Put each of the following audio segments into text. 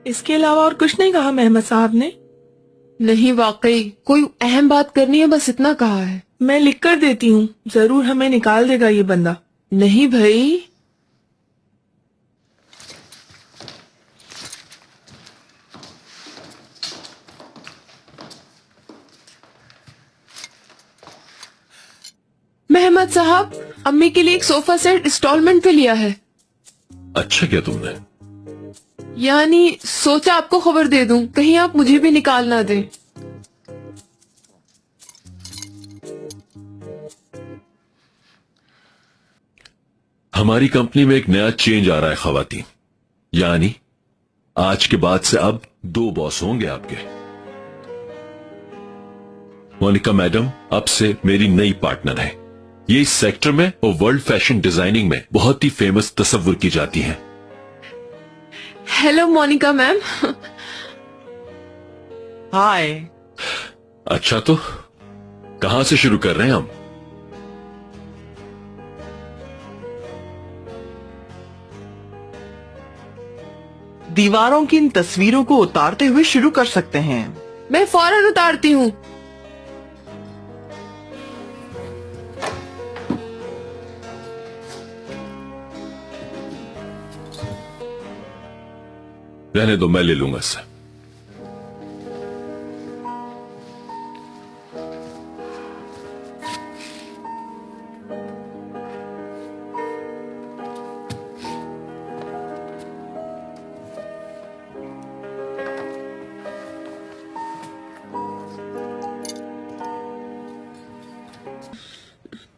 इसके अलावा और कुछ नहीं कहा मेहमद साहब ने? नहीं, वाकई कोई अहम बात करनी है, बस इतना कहा है। मैं लिख कर देती हूँ, जरूर हमें निकाल देगा ये बंदा। नहीं भाई, मेहमद साहब, अम्मी के लिए एक सोफा सेट इंस्टॉलमेंट पे लिया है। अच्छा किया तुमने। यानी सोचा आपको खबर दे दूं, कहीं आप मुझे भी निकाल ना दें। हमारी कंपनी में एक नया चेंज आ रहा है खवातीन, यानी आज के बाद से अब 2 बॉस होंगे आपके। मोनिका मैडम अब से मेरी नई पार्टनर है। ये इस सेक्टर में और वर्ल्ड फैशन डिजाइनिंग में बहुत ही फेमस तस्वुर की जाती हैं। Hello Monica ma'am. हाय। अच्छा, तो कहां से शुरू कर रहे हैं हम? दीवारों की इन तस्वीरों को उतारते हुए शुरू कर सकते हैं। मैं फौरन उतारती हूँ। रहने दो, मैं ले लूंगा इससे।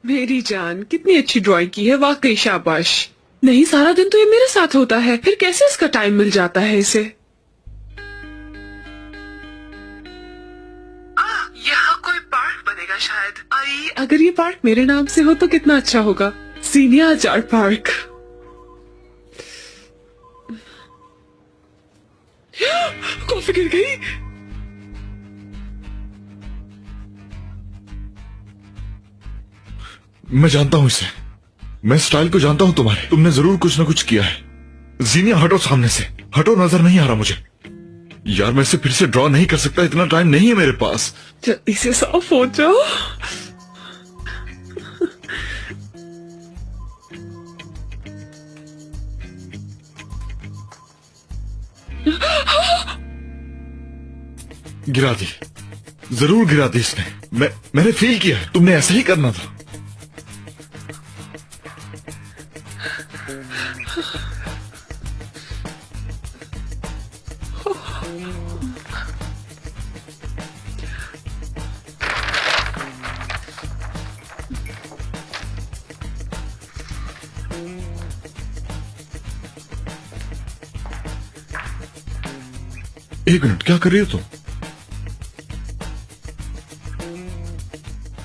मेरी जान, कितनी अच्छी ड्राइंग की है, वाकई शाबाश। नहीं, सारा दिन तो ये मेरे साथ होता है, फिर कैसे इसका टाइम मिल जाता है इसे? यहाँ कोई पार्क बनेगा शायद। आई, अगर ये पार्क मेरे नाम से हो तो कितना अच्छा होगा। सीनिया आर्ट पार्क। कॉफी गिर गई। मैं जानता हूं इसे, मैं स्टाइल को जानता हूं तुम्हारे। तुमने जरूर कुछ ना कुछ किया है। जीनिया हटो सामने से, हटो, नजर नहीं आ रहा मुझे। यार मैं इसे फिर से ड्रॉ नहीं कर सकता, इतना टाइम नहीं है मेरे पास। जल्दी से साफ हो जाओ। गिरा दी, जरूर गिरा दी इसने। मैंने फील किया है, तुमने ऐसा ही करना था। एक मिनट, क्या कर रही हो तुम?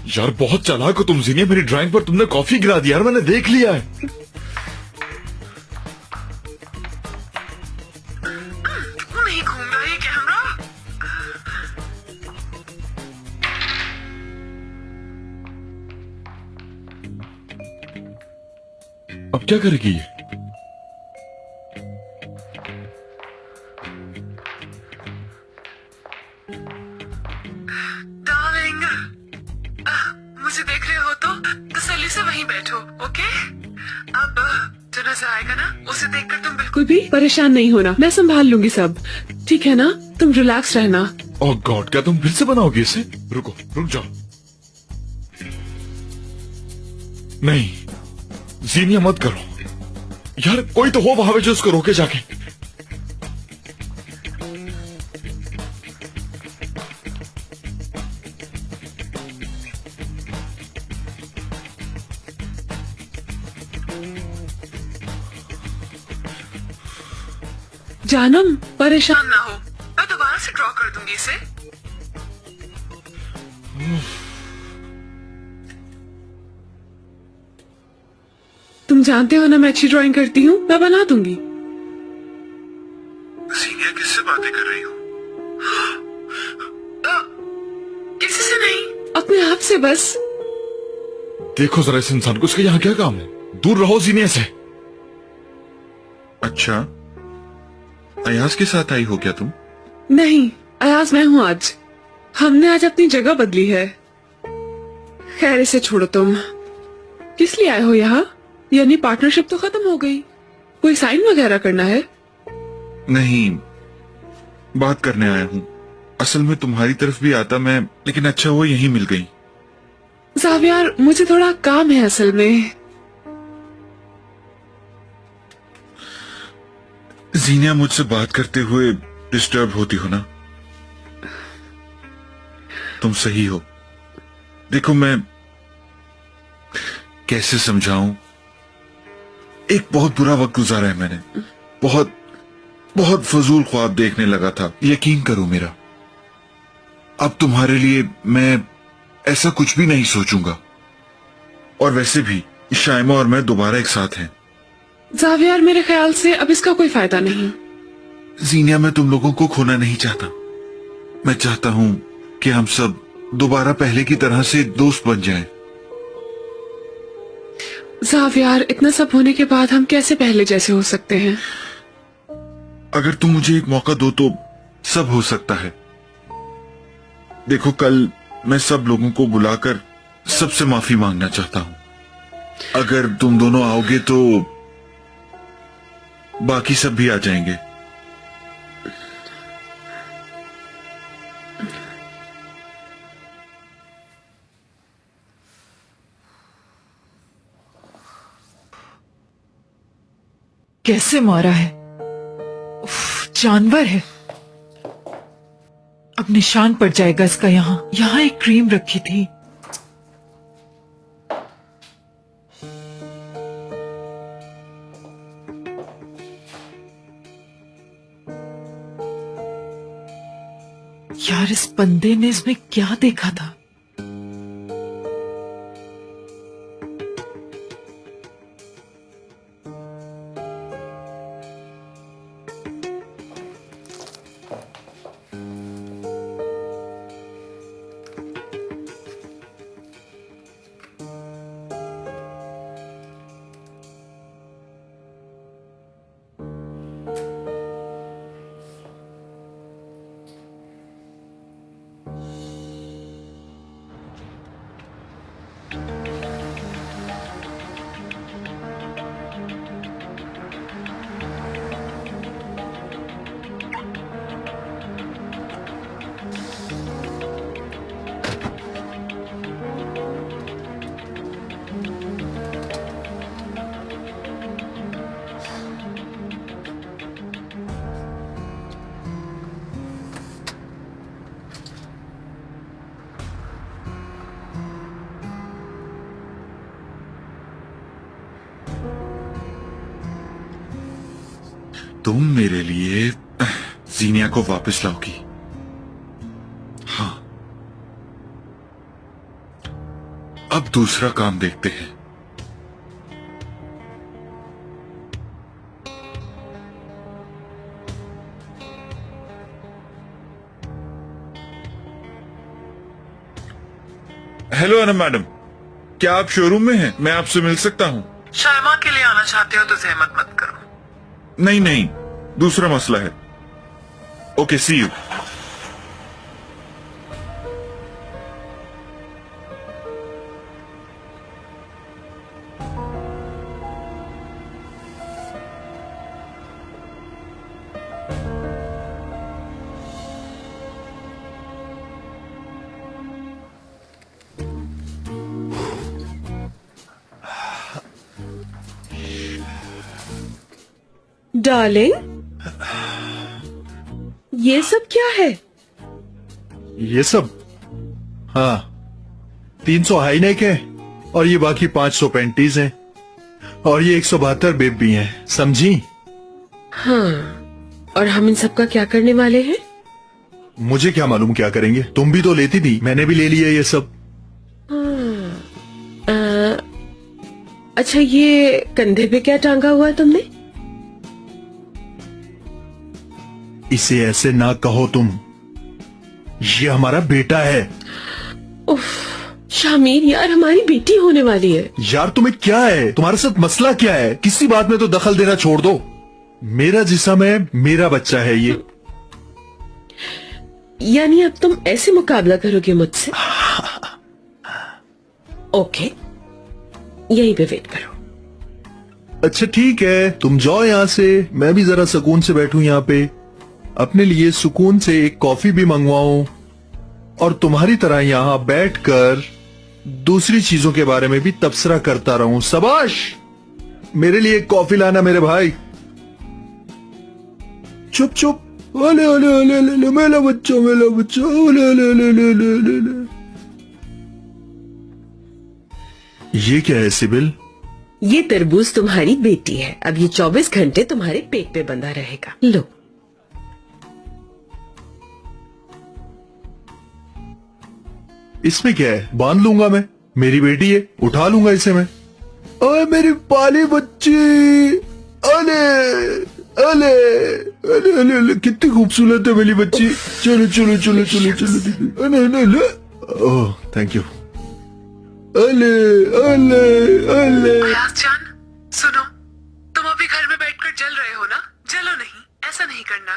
यार बहुत चालाक हो तुम जीनिया। मेरी ड्राइंग पर तुमने कॉफी गिरा दी। यार मैंने देख लिया है। नहीं घूम रहा ये कैमरा। अब क्या करेगी ये? डार्लिंग, मुझे देख रहे हो तो तसल्ली से वहीं बैठो, ओके? अब जो नजर आएगा ना, उसे देखकर तुम बिल्कुल भी परेशान नहीं होना। मैं संभाल लूंगी सब, ठीक है ना? तुम रिलैक्स रहना। ओह गॉड, क्या तुम फिर से बनाओगी इसे? रुको, रुक जाओ। नहीं जीनिया, मत करो यार। कोई तो हो वहां पे जो उसको रोके जाके। जानम, परेशान ना हो, मैं दोबारा से ड्रॉ कर दूंगी इसे। तुम जानते हो ना मैं अच्छी ड्राइंग करती हूँ, मैं बना दूंगी। जीनिया किससे बातें कर रही हो? किसी से नहीं, अपने आप से बस। देखो जरा इस इंसान को, उसका यहाँ क्या काम है? दूर रहो जीनिया से। अच्छा, अयाज के साथ आई हो क्या तुम? नहीं, अयाज मैं हूँ आज। हमने आज अपनी जगह बदली है। खैर इसे छोड़ो, तुम किस लिए आए हो यहाँ? यानी पार्टनरशिप तो खत्म हो गई, कोई साइन वगैरह करना है? नहीं, बात करने आया हूँ। असल में तुम्हारी तरफ भी आता मैं, लेकिन अच्छा वो यहीं मिल गई। ज़ावियर, मुझे थोड़ा काम है असल में। जीनिया मुझसे बात करते हुए डिस्टर्ब होती हो ना? तुम सही हो। देखो मैं कैसे समझाऊं, एक बहुत बुरा वक्त गुजारा है मैंने। बहुत बहुत फजूल ख्वाब देखने लगा था, यकीन करो मेरा। अब तुम्हारे लिए मैं ऐसा कुछ भी नहीं सोचूंगा। और वैसे भी शाइमा और मैं दोबारा एक साथ हैं। ज़ावियर, मेरे ख्याल से अब इसका कोई फायदा नहीं। जीनिया, मैं तुम लोगों को खोना नहीं चाहता। मैं चाहता हूं कि हम सब दोबारा पहले की तरह से दोस्त बन जाएं। ज़ावियर, इतना सब होने के बाद हम कैसे पहले जैसे हो सकते हैं? अगर तुम मुझे एक मौका दो तो सब हो सकता है। देखो, कल मैं सब लोगों को बुलाकर सबसे माफी मांगना चाहता हूं। अगर तुम दोनों आओगे तो बाकी सब भी आ जाएंगे। कैसे मारा है? उफ, जानवर है। अब निशान पड़ जाएगा इसका। यहाँ एक क्रीम रखी थी। यार, इस बंदे ने इसमें क्या देखा था? तुम मेरे लिए जीनिया को वापस लाओगी? हाँ। अब दूसरा काम देखते हैं। हेलो अनम मैडम, क्या आप शोरूम में हैं? मैं आपसे मिल सकता हूं? शाइमा के लिए आना चाहते हो तो जहमत मत करो। नहीं नहीं, दूसरा मसला है। Okay, C you. डार्लिंग, ये सब क्या है? ये सब? हाँ, 300 हाई नेक है और ये बाकी 500 पैंटीज हैं और ये 172 बेब भी हैं, समझी? हाँ, और हम इन सब का क्या करने वाले हैं? मुझे क्या मालूम क्या करेंगे, तुम भी तो लेती थी, मैंने भी ले लिया ये सब। अच्छा, ये कंधे पे क्या टांगा हुआ है तुमने? इसे ऐसे ना कहो तुम, ये हमारा बेटा है। उफ, शामिर यार, हमारी बेटी होने वाली है। यार तुम्हें क्या है, तुम्हारे साथ मसला क्या है? किसी बात में तो दखल देना छोड़ दो। मेरा जिस्म है, मेरा बच्चा है ये। यानी अब तुम ऐसे मुकाबला करोगे मुझसे? ओके, यहीं पे वेट करो। अच्छा ठीक है, तुम जाओ यहाँ से, मैं भी जरा सुकून से बैठूं यहाँ पे, अपने लिए सुकून से एक कॉफी भी मंगवाऊं और तुम्हारी तरह यहाँ बैठकर दूसरी चीजों के बारे में भी तबसरा करता रहूं। शाबाश, मेरे लिए एक कॉफी लाना मेरे भाई। चुप चुप, ओले ओले ओले ओले, मेरा बच्चा मेरा बच्चा, ओले ओले ओले ओले ओले ओले। ये क्या है सिबिल? ये तरबूज तुम्हारी बेटी है, अब ये 24 घंटे तुम्हारे पेट पे बंधा रहेगा। लो। इसमें क्या है, बांध लूंगा मैं, मेरी बेटी है, उठा लूंगा इसे मैं। ओए मेरी पाली बच्ची, अले अले अले अले अले, कितनी खूबसूरत है मेरी बच्ची। चलो चलो चलो चलो चलो, अले अले अले, ओह थैंक यू। अले अले अले। अयाज जान, सुनो, तुम अभी घर में बैठकर जल रहे हो ना? जलो नहीं, ऐसा नहीं करना।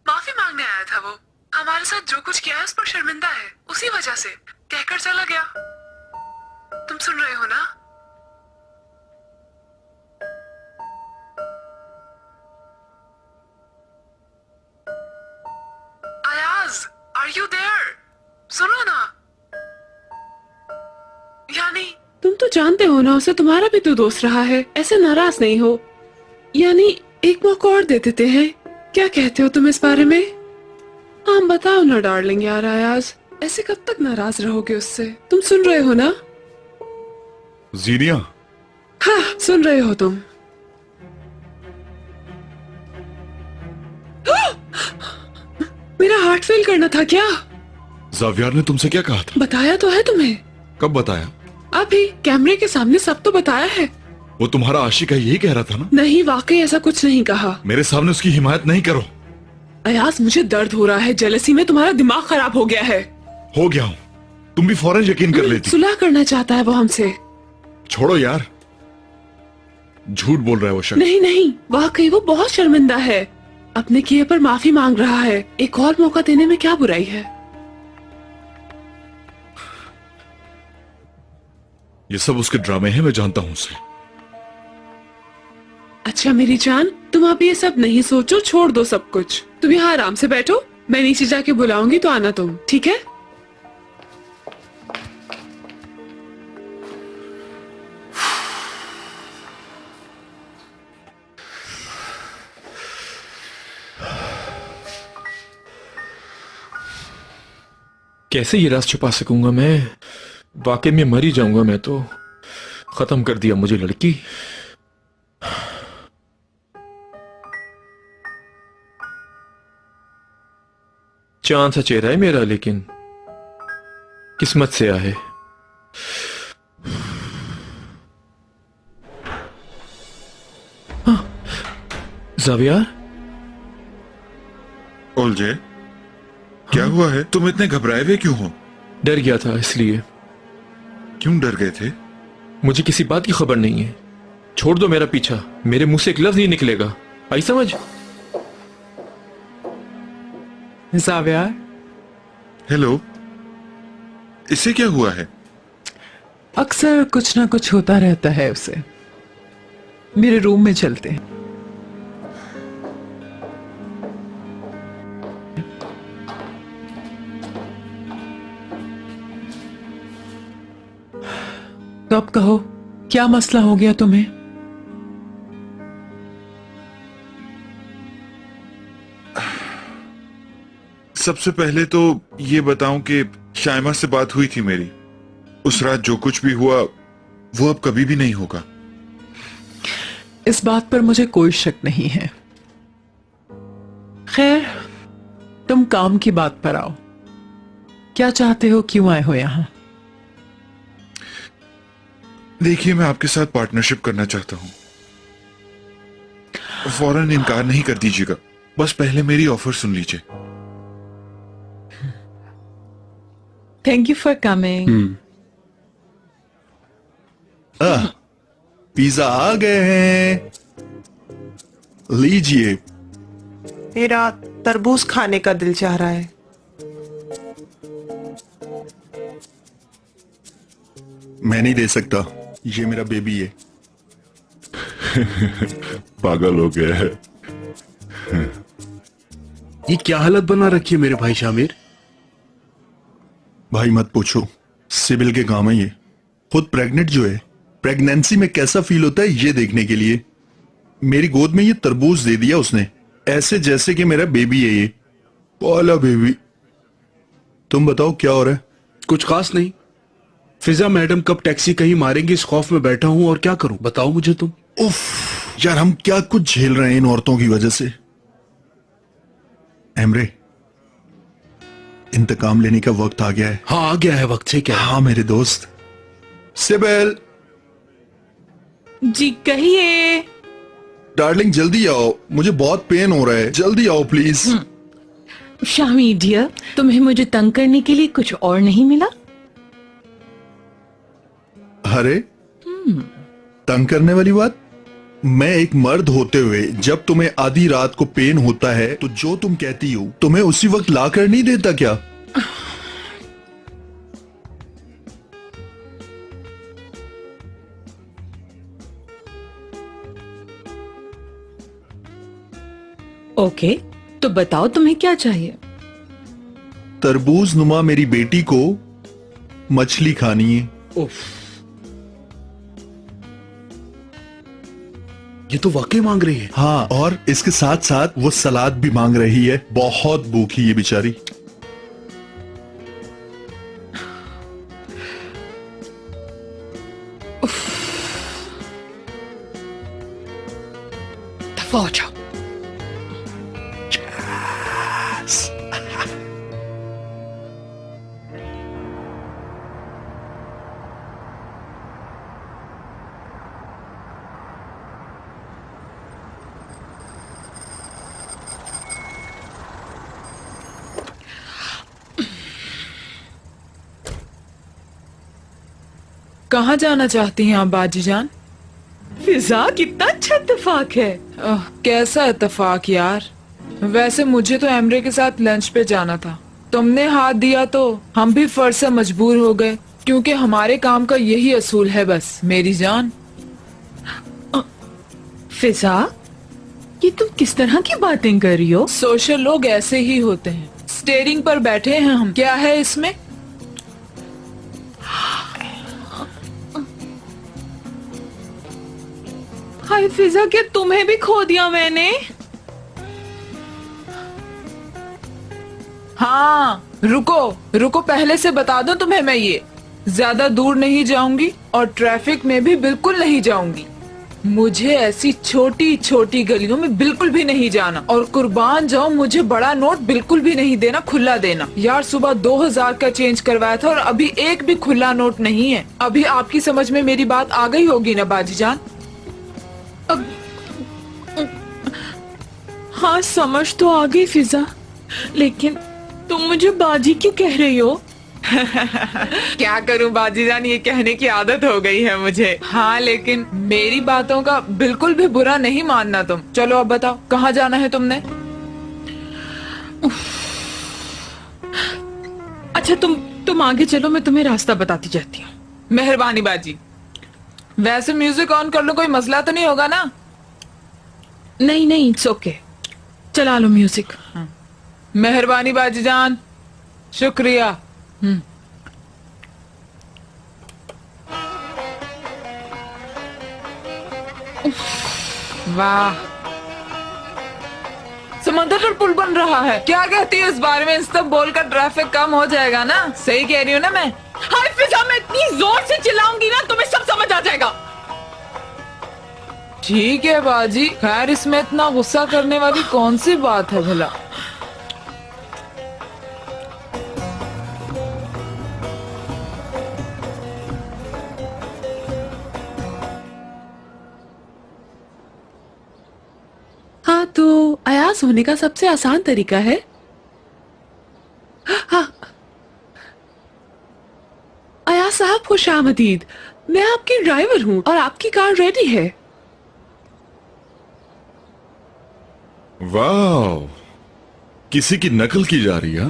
माफी मांगने आया था वो, हमारे साथ जो कुछ किया है उस पर शर्मिंदा है, उसी वजह से कहकर चला गया। तुम सुन रहे हो ना? Ayaz, are you there? सुनो ना। यानी तुम तो जानते हो ना, उसे तुम्हारा भी तो दोस्त रहा है, ऐसे नाराज नहीं हो। यानी एक मौका और दे देते हैं, क्या कहते हो तुम इस बारे में? हाँ बताओ ना डार्लिंग यार। अयाज, ऐसे कब तक नाराज रहोगे उससे? तुम सुन रहे हो ना? जीनिया, हाँ सुन रहे हो तुम। मेरा हार्ट फेल करना था क्या? जावियार ने तुमसे क्या कहा था? बताया तो है तुम्हें। कब बताया? अभी कैमरे के सामने सब तो बताया है। वो तुम्हारा आशिक है, यही कह रहा था ना? नहीं, वाकई ऐसा कुछ नहीं कहा। मेरे सामने उसकी हिमायत नहीं करो। अयाज, मुझे दर्द हो रहा है, जेलसी में तुम्हारा दिमाग खराब हो गया है। हो गया हूँ, तुम भी फौरन यकीन कर लेती। सुलह करना चाहता है वो हमसे। छोड़ो यार, झूठ बोल रहा है वो शख्स। नहीं नहीं, वाकई वो बहुत शर्मिंदा है, अपने किए पर माफी मांग रहा है। एक और मौका देने में क्या बुराई है? ये सब उसके ड्रामे हैं, मैं जानता हूँ उसे। अच्छा मेरी जान, तुम अब ये सब नहीं सोचो, छोड़ दो सब कुछ। तुम यहाँ आराम से बैठो, मैं नीचे जाके बुलाऊंगी तो आना तुम, ठीक है? कैसे ये राज छुपा सकूंगा मैं? वाकई में मर ही जाऊंगा मैं तो। खत्म कर दिया मुझे लड़की। चांद सा चेहरा है मेरा, लेकिन किस्मत से आया है। हाँ, जावियार। ओलजे, क्या हुआ है? तुम इतने घबराए हुए क्यों हो? डर गया था इसलिए। क्यों डर गए थे? मुझे किसी बात की खबर नहीं है। छोड़ दो मेरा पीछा, मेरे मुंह से एक लफ्ज नहीं निकलेगा, आई समझ? जावियार, हेलो, इसे क्या हुआ है? अक्सर कुछ ना कुछ होता रहता है उसे। मेरे रूम में चलते हैं। तो अब कहो, क्या मसला हो गया तुम्हें? सबसे पहले तो ये बताऊं कि शाइमा से बात हुई थी मेरी। उस रात जो कुछ भी हुआ वो अब कभी भी नहीं होगा। इस बात पर मुझे कोई शक नहीं है। खैर, तुम काम की बात पर आओ। क्या चाहते हो, क्यों आए हो यहां? देखिए, मैं आपके साथ पार्टनरशिप करना चाहता हूं। फौरन इनकार नहीं कर दीजिएगा, बस पहले मेरी ऑफर सुन लीजिए। Thank you for coming. Pizza आ गए हैं। लीजिए। मेरा तरबूज खाने का दिल चाह रहा है। मैं नहीं दे सकता, ये मेरा बेबी है। पागल हो गया है। ये क्या हालत बना रखी है मेरे भाई शामिर? भाई मत पूछो, सिबिल के काम है ये। खुद प्रेग्नेंट जो है, प्रेगनेंसी में कैसा फील होता है ये देखने के लिए मेरी गोद में ये तरबूज दे दिया उसने, ऐसे जैसे कि मेरा बेबी है ये, पहला बेबी। तुम बताओ क्या हो रहा है? कुछ खास नहीं। फिजा मैडम कब टैक्सी कहीं मारेंगी इस खौफ में बैठा हूं, और क्या करूं बताओ मुझे तुम। उफ यार, हम क्या कुछ झेल रहे हैं इन औरतों की वजह से। एमरे, इंतकाम लेने का वक्त आ गया है। हाँ आ गया है वक्त से क्या? हाँ मेरे दोस्त। सिबिल जी कहिए। डार्लिंग जल्दी आओ, मुझे बहुत पेन हो रहा है, जल्दी आओ प्लीज। शामी डियर, तुम्हें मुझे तंग करने के लिए कुछ और नहीं मिला? अरे तंग करने वाली बात? मैं एक मर्द होते हुए जब तुम्हें आधी रात को पेन होता है तो जो तुम कहती हो तुम्हें उसी वक्त ला कर नहीं देता क्या? ओके, तो बताओ तुम्हें क्या चाहिए? तरबूज नुमा मेरी बेटी को मछली खानी है। उफ, ये तो वाकई मांग रही है। हाँ, और इसके साथ साथ वो सलाद भी मांग रही है। बहुत भूखी है बेचारी। दफा हो जाओ। कहाँ जाना चाहती हैं आप बाजी जान? फिजा, कितना अच्छा इत्तेफाक है। कैसा इत्तेफाक यार। वैसे मुझे तो एमरे के साथ लंच पे जाना था, तुमने हाथ दिया तो हम भी फर्ज से मजबूर हो गए, क्योंकि हमारे काम का यही असूल है बस मेरी जान। फिजा, ये तुम किस तरह की बातें कर रही हो? सोशल लोग ऐसे ही होते हैं। स्टेयरिंग पर बैठे हैं हम, क्या है इसमें? हाय फिजा, क्या तुम्हें भी खो दिया मैंने? हाँ रुको रुको, पहले से बता दूं तुम्हें, मैं ये ज्यादा दूर नहीं जाऊंगी और ट्रैफिक में भी बिल्कुल नहीं जाऊंगी। मुझे ऐसी छोटी छोटी गलियों में बिल्कुल भी नहीं जाना, और कुर्बान जाऊं मुझे बड़ा नोट बिल्कुल भी नहीं देना, खुला देना। यार सुबह 2000 का चेंज करवाया था और अभी एक भी खुला नोट नहीं है। अभी आपकी समझ में मेरी बात आ गई होगी ना बाजी जान? हाँ समझ तो आ गई फिजा, लेकिन तुम मुझे बाजी क्यों कह रही हो? क्या करूं बाजी जान, ये कहने की आदत हो गई है मुझे। हाँ लेकिन मेरी बातों का बिल्कुल भी बुरा नहीं मानना तुम। चलो अब बताओ कहाँ जाना है तुमने? अच्छा तुम आगे चलो, मैं तुम्हें रास्ता बताती जाती हूँ। मेहरबानी बाजी। वैसे म्यूजिक ऑन कर लो, कोई मसला तो नहीं होगा ना? नहीं नहीं, इट्स ओके, चला लो म्यूजिक। मेहरबानी बाजी जान, शुक्रिया। वाह, समंदर पर पुल बन रहा है। क्या कहती है इस बारे में? इस तक बोलकर ट्रैफिक कम हो जाएगा ना? सही कह रही हूँ ना मैं? हाय फिजा, मैं इतनी जोर से चिल्लाऊंगी ना तुम्हें सब समझ आ जाएगा। ठीक है बाजी, खैर इसमें इतना गुस्सा करने वाली कौन सी बात है भला? हाँ तो अयास होने का सबसे आसान तरीका है, हाँ अयास साहब खुश आमदीद। मैं आपकी ड्राइवर हूँ और आपकी कार रेडी है। वाह, किसी की नकल की जा रही है?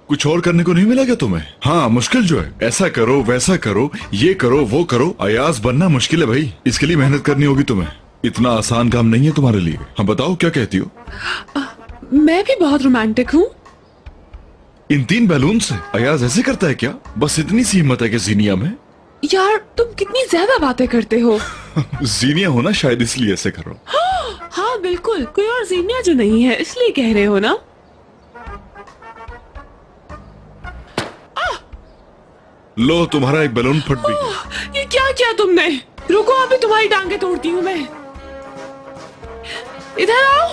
कुछ और करने को नहीं मिला क्या तुम्हें? हाँ, मुश्किल जो है, ऐसा करो वैसा करो, ये करो वो करो। अयाज बनना मुश्किल है भाई, इसके लिए मेहनत करनी होगी तुम्हें। इतना आसान काम नहीं है तुम्हारे लिए। हाँ बताओ, क्या कहती हो? मैं भी बहुत रोमांटिक हूँ। इन 3 बैलून से अयाज ऐसे करता है क्या? बस इतनी सी हिम्मत है कि जीनिया में? यार तुम कितनी ज्यादा बातें करते हो। जीनिया हो ना, शायद इसलिए ऐसे कर रहा हूँ। हाँ बिल्कुल, कोई और जीनिया जो नहीं है इसलिए कह रहे हो ना। लो, तुम्हारा एक बैलून फट भी गया। ये क्या किया तुमने? रुको, अभी तुम्हारी टांगे तोड़ती हूँ मैं। इधर आओ।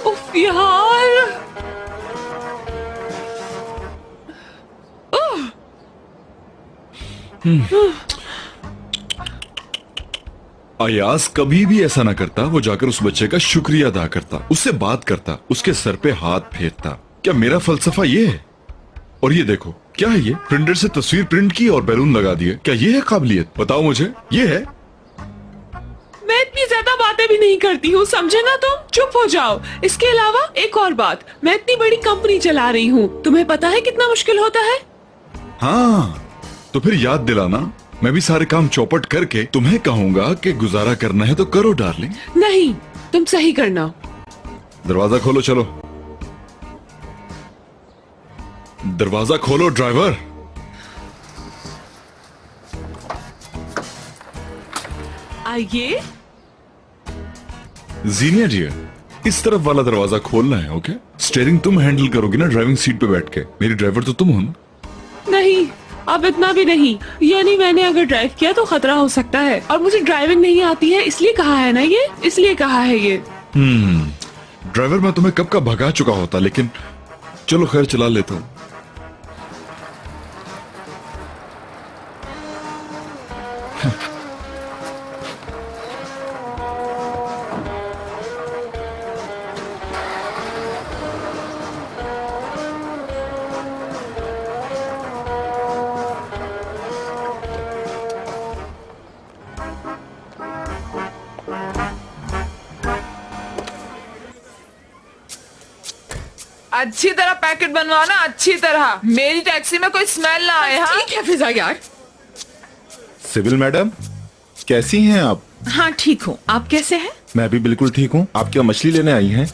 उफ यार। अयाज कभी भी ऐसा ना करता। वो जाकर उस बच्चे का शुक्रिया अदा करता, उससे बात करता, उसके सर पे हाथ फेरता। क्या मेरा फलसफा ये है? और ये देखो, क्या है ये? प्रिंटर से तस्वीर प्रिंट की और बैलून लगा दिए। क्या ये है काबिलियत? बताओ मुझे, ये है? मैं इतनी ज्यादा बातें भी नहीं करती हूँ, समझे ना तुम? चुप हो जाओ। इसके अलावा एक और बात, मैं इतनी बड़ी कंपनी चला रही हूँ, तुम्हें पता है कितना मुश्किल होता है? हाँ, तो फिर याद दिलाना। मैं भी सारे काम चौपट करके तुम्हें कहूंगा कि गुजारा करना है तो करो डार्लिंग। नहीं, तुम सही करना। दरवाजा खोलो, चलो दरवाजा खोलो ड्राइवर। आइए। जीनिया जी, इस तरफ वाला दरवाजा खोलना है। ओके, स्टीयरिंग तुम हैंडल करोगी ना ड्राइविंग सीट पे बैठ के? मेरी ड्राइवर तो तुम हो ना? नहीं, अब इतना भी नहीं। यानी मैंने अगर ड्राइव किया तो खतरा हो सकता है, और मुझे ड्राइविंग नहीं आती है, इसलिए कहा है ना ये, इसलिए कहा है ये। ड्राइवर मैं तुम्हें कब का भगा चुका होता, लेकिन चलो खैर चला लेता हूँ। अच्छी तरह पैकेट बनवाना, अच्छी तरह। मेरी टैक्सी में कोई स्मेल ना आए। हाँ ठीक है फिजा यार। सिविल मैडम, कैसी हैं आप? हाँ ठीक हूँ, आप कैसे हैं? मैं भी बिल्कुल ठीक हूँ। आप क्या मछली लेने आई हैं?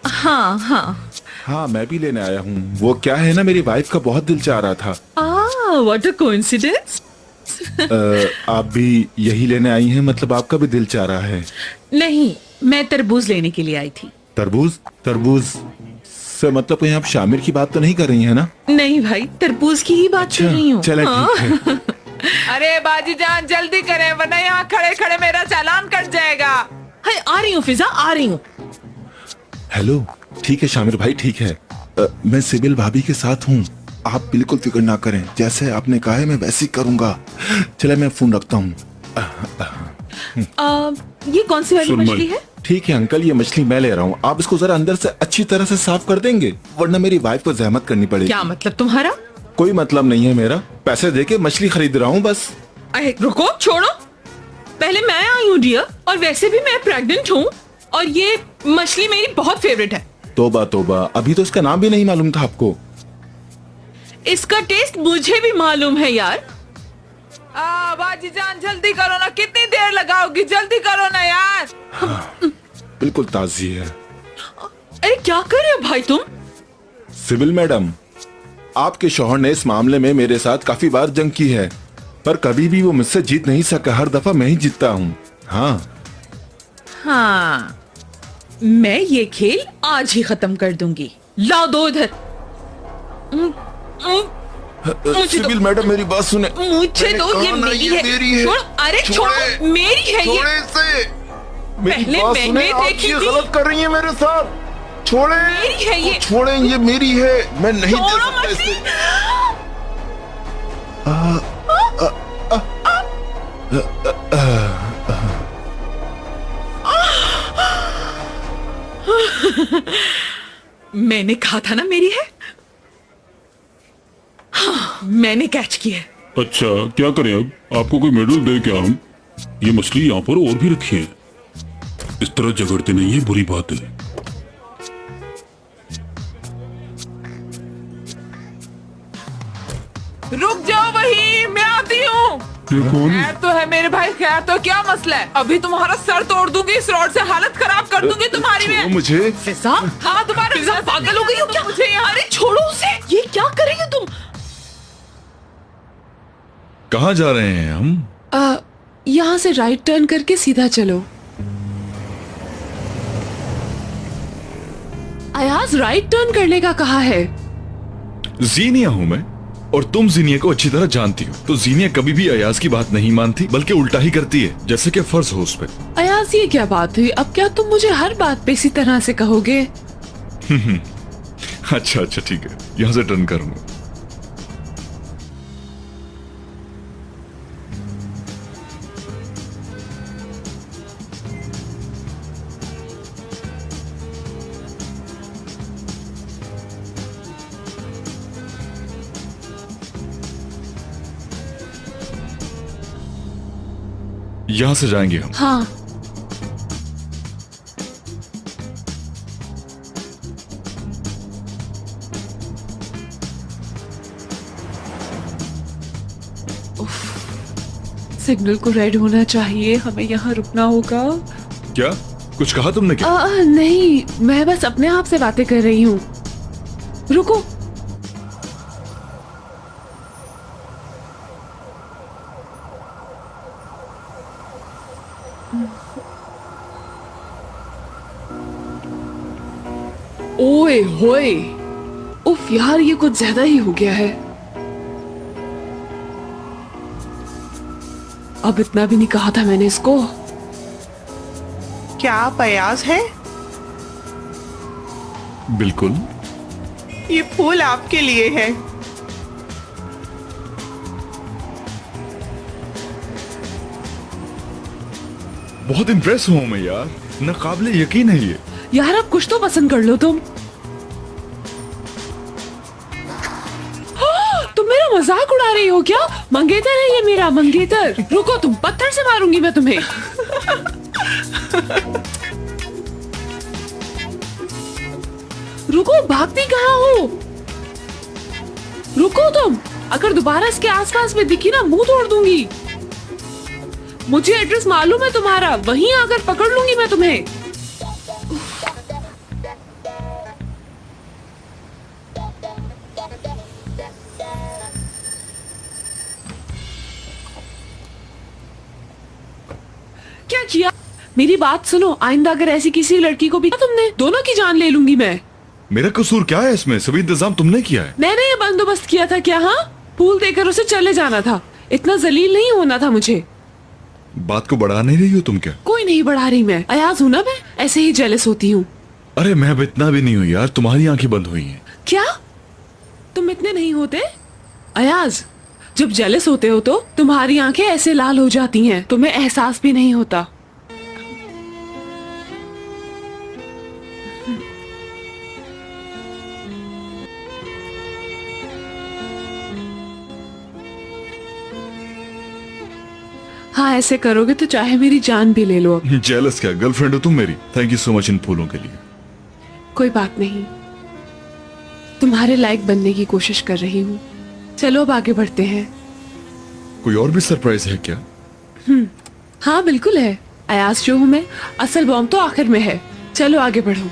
हाँ हाँ हाँ, मैं भी लेने आया हूँ। वो क्या है ना, मेरी वाइफ का बहुत दिल चाह रहा था। What a coincidence. आप भी यही लेने आई हैं? मतलब आपका भी दिल चाह रहा है? नहीं, मैं तरबूज लेने के लिए आई थी। तरबूज? तरबूज से मतलब कहीं आप शामिर की बात तो नहीं कर रही हैं ना? नहीं भाई, तरबूज की ही बात कर रही हूँ। चले ठीक है। अरे बाजी जान जल्दी करें, वरना यहाँ खड़े खड़े मेरा चालान कट जाएगा। हाय, आ रही हूँ फिजा, आ रही हूँ। हेलो, ठीक है शामिर भाई, ठीक है। मैं सिबिल भाभी के साथ हूँ, आप बिल्कुल फिक्र ना करें। जैसे आपने कहा है मैं वैसे ही करूँगा। चले मैं फोन रखता हूँ। ये कौन सी वाली मछली है? ठीक है अंकल, ये मछली मैं ले रहा हूँ। आप इसको जरा अंदर से अच्छी तरह से साफ कर देंगे, वरना मेरी वाइफ को जहमत करनी पड़ेगी। क्या मतलब तुम्हारा? कोई मतलब नहीं है मेरा, पैसे देके मछली खरीद रहा हूँ बस। अरे रुको, छोड़ो। पहले मैं आई हूँ डियर, और वैसे भी मैं प्रेग्नेंट हूँ, और ये मछली मेरी बहुत फेवरेट है। तोबा तोबा, अभी तो इसका नाम भी नहीं मालूम था आपको। इसका टेस्ट मुझे भी मालूम है यार। बाजी जान जल्दी करो ना, कितनी देर लगाओगी? जल्दी करो ना यार। हाँ, बिल्कुल ताजी है। अरे क्या कर रहे हो भाई तुम? सिबिल मैडम, आपके शौहर ने इस मामले में मेरे साथ काफी बार जंग की है, पर कभी भी वो मुझसे जीत नहीं सका। हर दफा मैं ही जीतता हूँ। हाँ, मैं ये खेल आज ही खत्म कर दूंगी। लाओ दो इधर। सिबिल मैडम मेरी बात सुने। मुझे दो, ये मेरी है। छोड़ो, अरे छोड़ो, मेरी है ये। पहले मैंने देखी थी। गलत कर रही है मेरे साथ। छोड़े, मेरी है ये। छोड़े, ये मेरी है, मैं नहीं दे सकता इसे। मैंने कहा था ना मेरी है। हाँ, मैंने कैच किया। अच्छा क्या करें अब, आपको कोई मेडल दे क्या हम? ये मछली यहाँ पर और भी रखी है। इस तरह झगड़ते नहीं है, बुरी बात है। रुक जाओ, वही मैं आती हूँ। खैर तो है मेरे भाई, खैर तो क्या मसला है? अभी तुम्हारा सर तोड़ दूंगी, इस रॉड से हालत खराब कर दूंगी तुम्हारी मैं। मुझे फिजा, हाँ तुम्हारा फिजा पागल हो गई हो क्या? मुझे यहाँ अरे छोड़ो उसे, ये क्या कर रही हो तुम? कहाँ जा रहे हैं हम? यहाँ से राइट टर्न करके सीधा चलो। अयाज राइट टर्न करने का कहा है। जीनिया हूं मैं, और तुम जीनिया को अच्छी तरह जानती हो। तो जीनिया कभी भी अयाज की बात नहीं मानती, बल्कि उल्टा ही करती है, जैसे कि फर्ज हो उस पे। अयाज ये क्या बात हुई? अब क्या तुम मुझे हर बात पे इसी तरह से कहोगे? अच्छा अच्छा ठीक है, यहाँ से टर्न करूंगा। यहां से जाएंगे हम। हाँ। सिग्नल को रेड होना चाहिए, हमें यहाँ रुकना होगा। क्या कुछ कहा तुमने क्या? नहीं, मैं बस अपने आप से बातें कर रही हूँ। रुको। ओए होए, उफ यार, ये कुछ ज्यादा ही हो गया है। अब इतना भी नहीं कहा था मैंने इसको। क्या आप अयाज हैं? बिल्कुल। ये फूल आपके लिए है। बहुत इम्प्रेस हुआ मैं यार, नाकाबिले यकीन है ये। यार अब कुछ तो पसंद कर लो तुम। तुम मेरा मजाक उड़ा रही हो क्या? मंगेतर है ये मेरा, मंगेतर। रुको तुम, पत्थर से मारूंगी मैं तुम्हें। रुको, भागती कहाँ हो? रुको तुम, अगर दोबारा इसके आसपास में दिखी ना, मुंह तोड़ दूंगी। मुझे एड्रेस मालूम है तुम्हारा, वहीं आकर पकड़ लूंगी मैं तुम्हें। क्या किया? मेरी बात सुनो, आइंदा अगर ऐसी किसी लड़की को भी तुमने, दोनों की जान ले लूंगी मैं। मेरा कसूर क्या है इसमें? सभी इंतजाम तुमने किया है। मैंने ये बंदोबस्त किया था क्या? हाँ, फूल देकर उसे चले जाना था, इतना जलील नहीं होना था मुझे। बात को बढ़ा नहीं रही हो तुम क्या? कोई नहीं बढ़ा रही मैं, अयाज हूं ना मैं, ऐसे ही जेलस होती हूँ। अरे मैं अब इतना भी नहीं हूँ यार, तुम्हारी आंखें बंद हुई हैं। क्या तुम इतने नहीं होते अयाज? जब जेलस होते हो तो तुम्हारी आंखें ऐसे लाल हो जाती हैं, तुम्हें एहसास भी नहीं होता। हाँ, ऐसे करोगे तो चाहे मेरी जान भी ले लो। जेलस क्या, गर्लफ्रेंड हो तुम मेरी। Thank you so much in फूलों के लिए। कोई बात नहीं, तुम्हारे लायक बनने की कोशिश कर रही हूँ। चलो अब आगे बढ़ते हैं। कोई और भी सरप्राइज है क्या? हाँ बिल्कुल है। अयाज जो हूँ मैं, असल बॉम्ब तो आखिर में है। चलो आगे बढ़ो।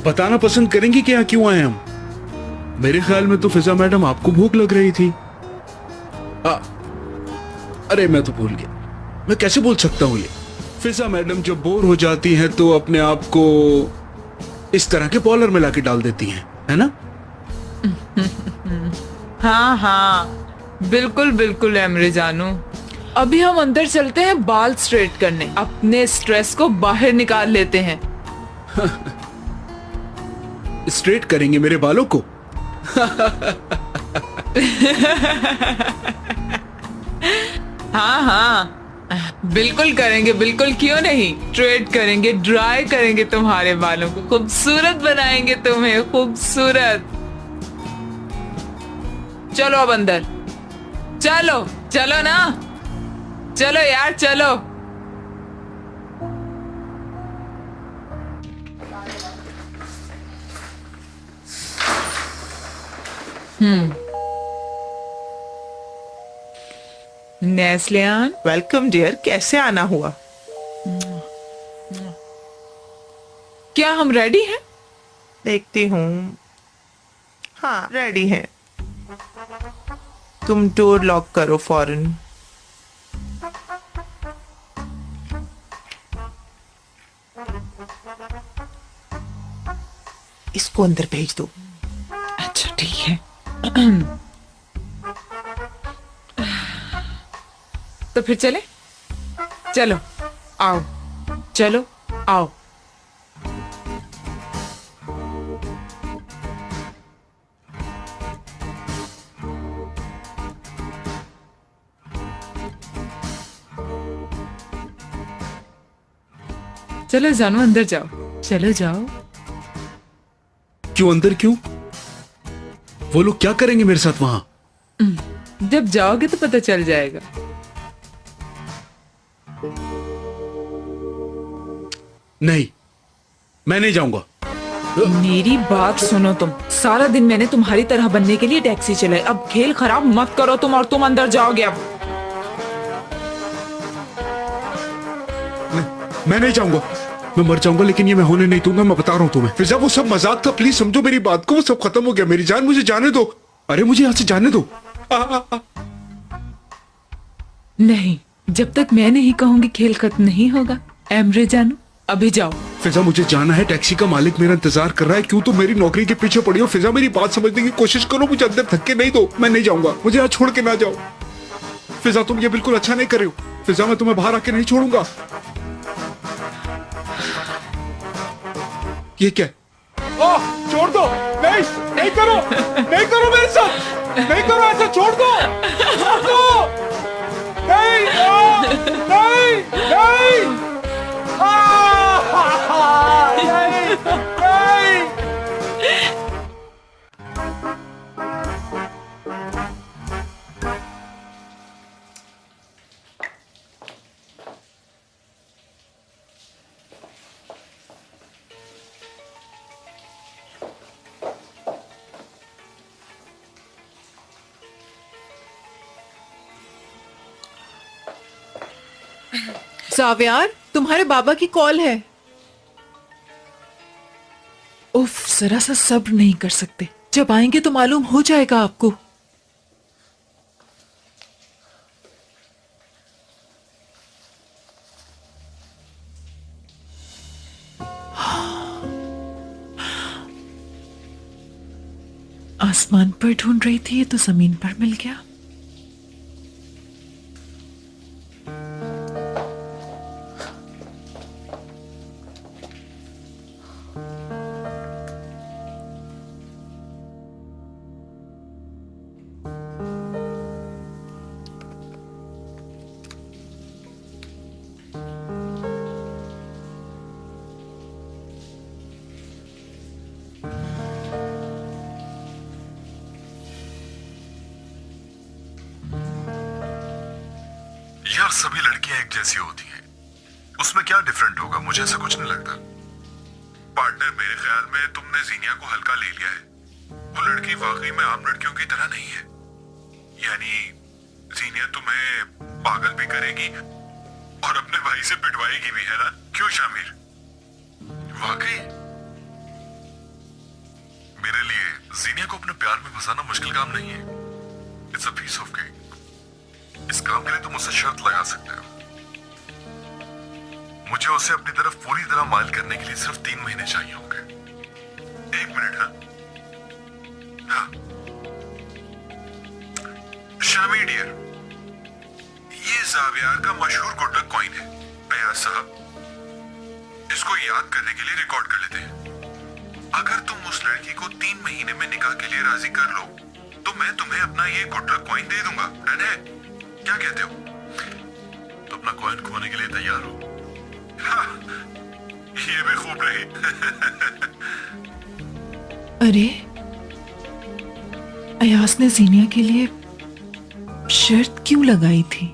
बताना पसंद करेंगी कि यहाँ क्यों आए हम? मेरे ख्याल में तो फिजा मैडम आपको भूख लग रही थी। अरे मैं तो भूल गया, मैं कैसे बोल सकता हूँ ये। फिजा मैडम जब बोर हो जाती हैं तो अपने आप को इस तरह के पॉलर में लाके डाल देती हैं, है ना? हाँ हाँ बिल्कुल बिल्कुल एमरे जानू। अभी हम अंदर चलते हैं बाल स्ट्रेट करने, अपने स्ट्रेस को बाहर निकाल लेते हैं। स्ट्रेट करेंगे मेरे बालों को? हाँ हाँ बिल्कुल करेंगे, बिल्कुल, क्यों नहीं। स्ट्रेट करेंगे, ड्राई करेंगे तुम्हारे बालों को, खूबसूरत बनाएंगे तुम्हें, खूबसूरत। चलो अब अंदर, चलो चलो ना, चलो यार चलो। नेस्लियान, वेलकम डियर, कैसे आना हुआ? क्या हम रेडी हैं? देखती हूँ। हाँ, रेडी हैं। तुम डोर लॉक करो फौरन। इसको अंदर भेज दो। अच्छा ठीक है। तो फिर चले? चलो आओ, चलो आओ। चलो जानू, अंदर जाओ, चलो जाओ। क्यों अंदर, क्यों? वो लोग क्या करेंगे मेरे साथ वहां? जब जाओगे तो पता चल जाएगा। नहीं, मैं नहीं जाऊंगा। मेरी बात सुनो तुम। सारा दिन मैंने तुम्हारी तरह बनने के लिए टैक्सी चलाई, अब खेल खराब मत करो तुम, और तुम अंदर जाओगे अब। मैं नहीं जाऊंगा, मैं मर जाऊंगा, लेकिन ये मैं होने नहीं दूंगा, मैं बता रहा हूँ तुम्हें। फिजा वो सब मजाक था, प्लीज समझो मेरी बात को, वो सब खत्म हो गया। मेरी जान, मुझे जाने दो। अरे मुझे यहाँ से जाने दो। नहीं, जब तक मैं नहीं कहूंगी खेल खत्म नहीं होगा। एमरे जानू, अभी जाओ। फिजा मुझे जाना है, टैक्सी का मालिक मेरा इंतजार कर रहा है। क्यों तुम मेरी नौकरी के पीछे पड़ी हो? फिजा मेरी बात समझने की कोशिश करो, मुझे अंदर धक्के नहीं दो। मैं नहीं जाऊंगा, मुझे यहाँ छोड़ के ना जाओ। फिजा तुम ये बिल्कुल अच्छा नहीं कर रहे हो। फिजा मैं तुम्हें बाहर आके नहीं छोड़ूंगा। ये क्या? छोड़ दो। नहीं, नहीं करो, नहीं करो मेरे साथ, नहीं करो ऐसा, छोड़ दो, छोड़ दो। नहीं, नहीं, नहीं, नहीं, नहीं। सावियार, तुम्हारे बाबा की कॉल है। उफ, जरा सा सब्र नहीं कर सकते। जब आएंगे तो मालूम हो जाएगा आपको। आसमान पर ढूंढ रही थी, ये तो जमीन पर मिल गया। यार सभी लड़कियां एक जैसी होती हैं, उसमें क्या डिफरेंट होगा? मुझे ऐसा कुछ नहीं लगता। पार्टनर, मेरे ख्याल में तुमने जीनिया को हल्का ले लिया है। वो लड़की वाकई में आम लड़कियों की तरह नहीं है। यानी जीनिया तुम्हें पागल भी करेगी और अपने भाई से पिटवाएगी भी, है ना? क्यों शामिर? वाकई मेरे लिए जीनिया को अपने प्यार में फंसाना मुश्किल काम नहीं है। It's a piece of cake. इस काम के लिए तुम मुझसे शर्त लगा सकते हो। मुझे उसे अपनी तरफ पूरी तरह माइल करने के लिए सिर्फ 3 महीने चाहिए होंगे। 1 मिनट। हाँ शामी डियर, ये जावियार का मशहूर गुड लक कॉइन है। अयाज साहब, इसको याद करने के लिए रिकॉर्ड कर लेते हैं। अगर तुम उस लड़की को 3 महीने में निकाह के लिए राजी कर लो तो मैं तुम्हें अपना ये गुड लक कॉइन दे दूंगा। डन है? क्या कहते हो? तो अपना कॉइन खोने के लिए तैयार हो? हाँ, ये भी खूब रही। अरे, अयाज ने जीनिया के लिए शर्त क्यों लगाई थी?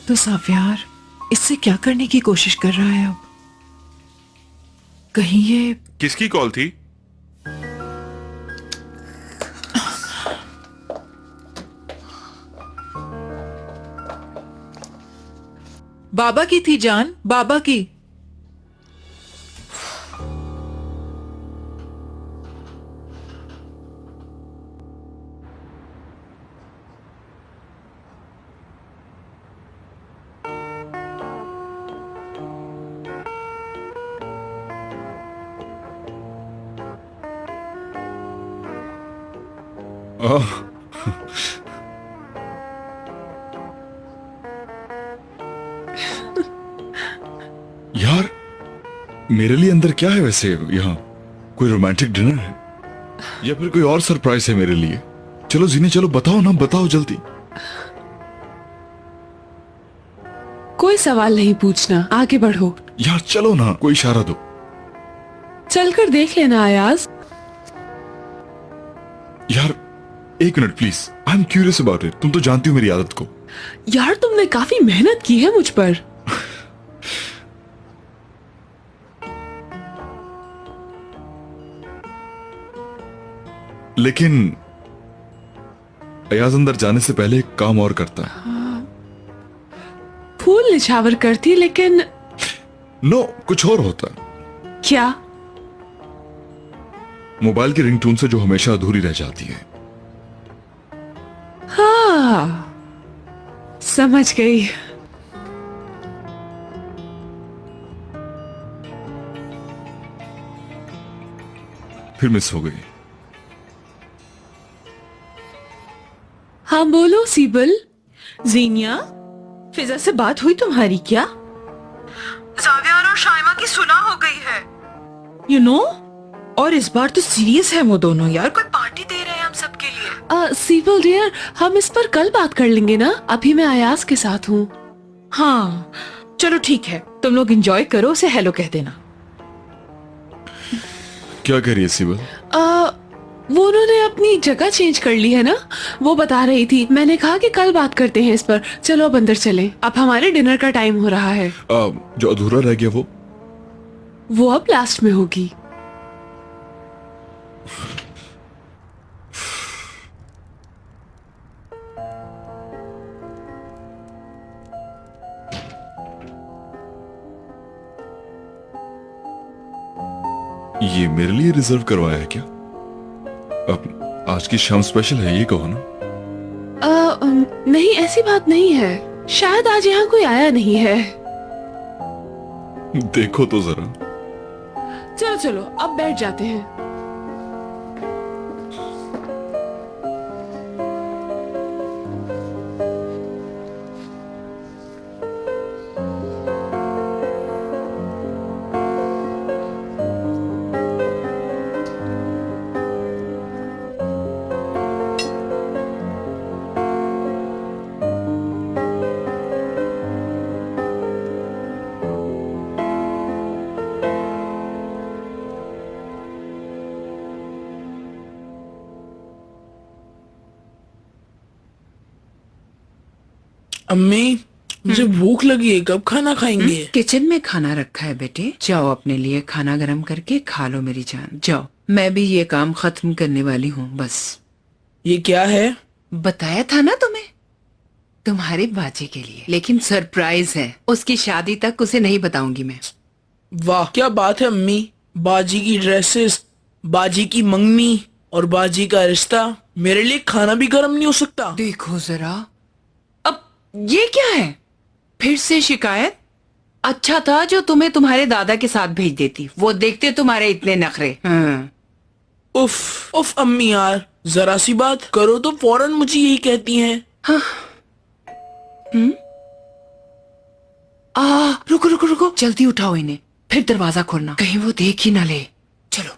तो साफियार इससे क्या करने की कोशिश कर रहा है अब? कहीं ये किसकी कॉल थी? बाबा की थी जान, बाबा की। यार, मेरे लिए अंदर क्या है वैसे? यहाँ कोई रोमांटिक डिनर है या फिर कोई और सरप्राइज है मेरे लिए? चलो जीनी, चलो बताओ ना, बताओ जल्दी। कोई सवाल नहीं पूछना, आगे बढ़ो। यार चलो ना, कोई इशारा दो। चलकर देख लेना अयाज। यार 1 minute please, I am curious about it. तुम तो जानती हो मेरी आदत को। यार तुमने काफी मेहनत की है मुझ पर। लेकिन अयाज अंदर जाने से पहले एक काम और करता है। फूल निछावर करती, लेकिन नो, कुछ और होता है। क्या? मोबाइल की रिंगटोन से जो हमेशा अधूरी रह जाती है। हाँ, समझ गई। फिर मिस हो गई। हाँ बोलो सीबल। जीनिया, फिजा से बात हुई तुम्हारी क्या? जावियार और शाइमा की सुलह हो गई है। यू नो, और इस बार तो सीरियस है वो दोनों यार। कोई पार्टी दे रहे हैं हम सबके लिए। सीबल डियर, हम इस पर कल बात कर लेंगे ना, अभी मैं अयाज के साथ हूँ। हाँ चलो ठीक है, तुम लोग एंजॉय करो, उसे हेलो कह देना। क्या कह रही है सिबल? वो उन्होंने अपनी जगह चेंज कर ली है ना, वो बता रही थी। मैंने कहा कि कल बात करते हैं इस पर। चलो अब अंदर चलें, अब हमारे डिनर का टाइम हो रहा है। जो अधूरा रह गया वो अब लास्ट में होगी। ये मेरे लिए रिजर्व करवाया है क्या? अब आज की शाम स्पेशल है, ये कहो ना। नहीं, ऐसी बात नहीं है। शायद आज यहाँ कोई आया नहीं है। देखो तो जरा। चलो चलो अब बैठ जाते हैं। अम्मी, मुझे भूख लगी है, कब खाना खाएंगे? किचन में खाना रखा है बेटे, जाओ अपने लिए खाना गरम करके खा लो मेरी जान, जाओ। मैं भी ये काम खत्म करने वाली हूँ बस। ये क्या है? बताया था ना तुम्हें, तुम्हारी बाजी के लिए, लेकिन सरप्राइज है। उसकी शादी तक उसे नहीं बताऊंगी मैं। वाह क्या बात है अम्मी, बाजी की ड्रेसेस, बाजी की मंगनी और बाजी का रिश्ता। मेरे लिए खाना भी गर्म नहीं हो सकता? देखो जरा, ये क्या है? फिर से शिकायत? अच्छा था जो तुम्हें तुम्हारे दादा के साथ भेज देती, वो देखते तुम्हारे इतने नखरे। उफ उफ अम्मी यार, जरा सी बात करो तो फौरन मुझे यही कहती हैं। हाँ। रुको रुको रुको, जल्दी उठाओ इन्हें, फिर दरवाजा खोलना, कहीं वो देख ही ना ले। चलो।